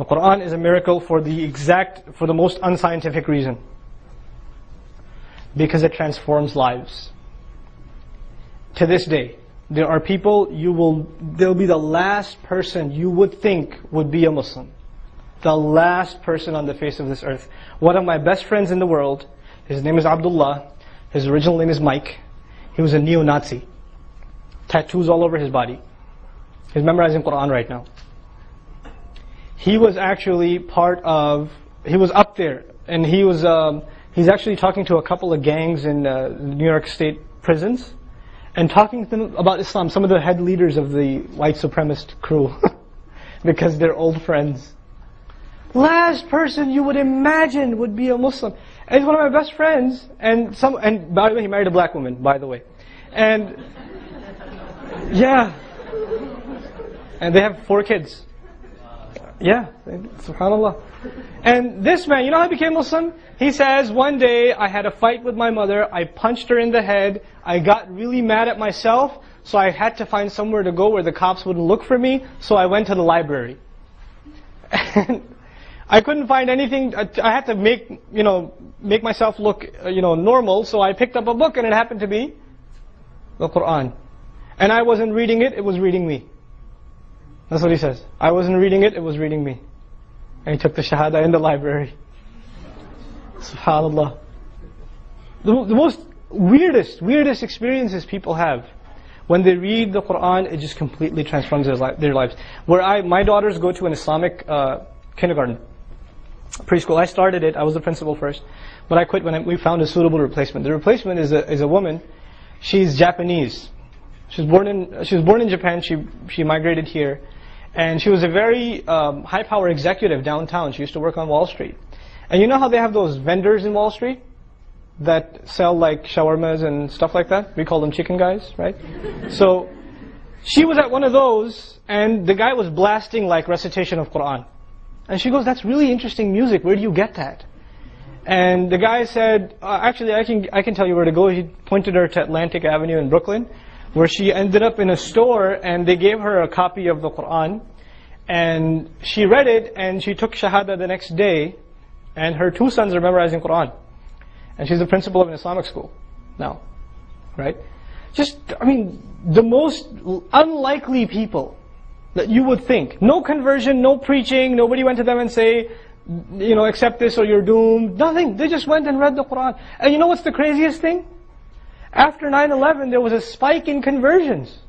The Qur'an is a miracle for the most unscientific reason. Because it transforms lives. To this day, there are people they'll be the last person you would think would be a Muslim. The last person on the face of this earth. One of my best friends in the world, his name is Abdullah, his original name is Mike. He was a neo-Nazi. Tattoos all over his body. He's memorizing Qur'an right now. He was actually he was up there, and he's actually talking to a couple of gangs in New York State prisons, and talking to them about Islam, some of the head leaders of the white supremacist crew, because they're old friends. Last person you would imagine would be a Muslim. And he's one of my best friends, and by the way, he married a black woman, by the way. And yeah. And they have 4 kids. Yeah, subhanAllah. And this man, you know how he became Muslim? He says, one day I had a fight with my mother, I punched her in the head, I got really mad at myself, so I had to find somewhere to go where the cops wouldn't look for me, so I went to the library. And I couldn't find anything, I had to make myself look normal, so I picked up a book and it happened to be the Qur'an. And I wasn't reading it, it was reading me. That's what he says. I wasn't reading it, it was reading me. And he took the Shahada in the library. SubhanAllah. The most weirdest experiences people have. When they read the Qur'an, it just completely transforms their lives. My daughters go to an Islamic kindergarten, preschool. I started it, I was the principal first. But I quit when we found a suitable replacement. The replacement is a woman. She's Japanese. She was born in Japan, she migrated here. And she was a very high-power executive downtown. She used to work on Wall Street. And you know how they have those vendors in Wall Street that sell like shawarmas and stuff like that? We call them chicken guys, right? So she was at one of those, and the guy was blasting like recitation of Qur'an. And she goes, "That's really interesting music. Where do you get that?" And the guy said, "Actually, I can tell you where to go." He pointed her to Atlantic Avenue in Brooklyn, where she ended up in a store, and they gave her a copy of the Qur'an, and she read it, and she took Shahada the next day, and her 2 sons are memorizing Qur'an, and she's the principal of an Islamic school now, right? The most unlikely people that you would think. No conversion, no preaching, nobody went to them and say, accept this or you're doomed. Nothing. They just went and read the Qur'an. And you know what's the craziest thing? After 9/11, there was a spike in conversions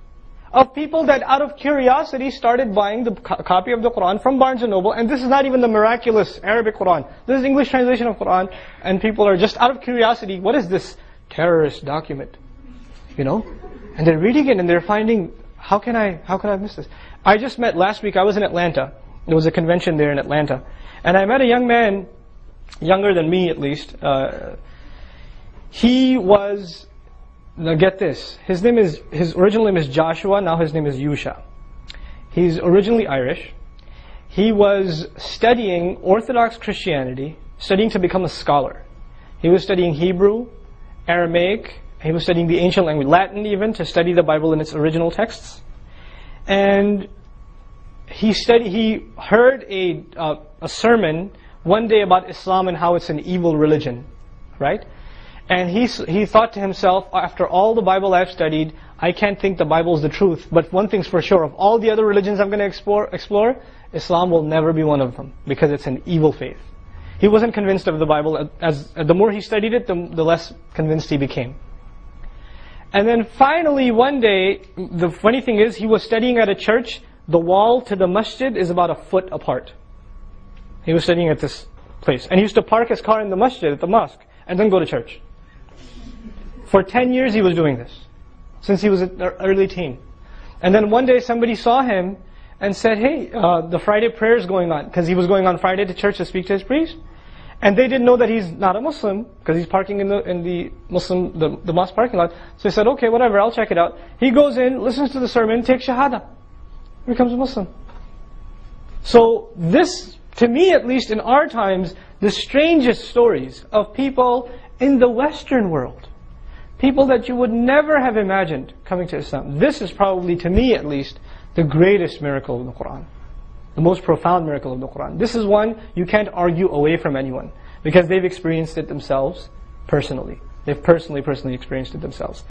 of people that out of curiosity started buying the copy of the Qur'an from Barnes & Noble. And this is not even the miraculous Arabic Qur'an. This is English translation of Qur'an. And people are just out of curiosity, what is this terrorist document? And they're reading it and they're finding, how can I miss this? I just met last week, I was in Atlanta. There was a convention there in Atlanta. And I met a young man, younger than me at least. He was... Now get this, his original name is Joshua, now his name is Yusha. He's originally Irish. He was studying Orthodox Christianity, studying to become a scholar. He was studying Hebrew, Aramaic, he was studying the ancient language, Latin even, to study the Bible in its original texts. And he heard a sermon one day about Islam and how it's an evil religion, right? And he thought to himself, after all the Bible I've studied, I can't think the Bible is the truth. But one thing's for sure, of all the other religions I'm going to explore, Islam will never be one of them, because it's an evil faith. He wasn't convinced of the Bible. The more he studied it, the less convinced he became. And then finally one day, the funny thing is, he was studying at a church, the wall to the masjid is about a foot apart. He was studying at this place. And he used to park his car in the masjid, at the mosque, and then go to church. For 10 years he was doing this, since he was an early teen. And then one day somebody saw him and said, "Hey, the Friday prayer is going on," because he was going on Friday to church to speak to his priest. And they didn't know that he's not a Muslim, because he's parking in the mosque parking lot. So he said, "Okay, whatever, I'll check it out." He goes in, listens to the sermon, takes Shahada, becomes a Muslim. So this, to me at least in our times, the strangest stories of people in the Western world. People that you would never have imagined coming to Islam. This is probably, to me at least, the greatest miracle in the Qur'an. The most profound miracle of the Qur'an. This is one you can't argue away from anyone, because they've experienced it themselves personally. They've personally experienced it themselves.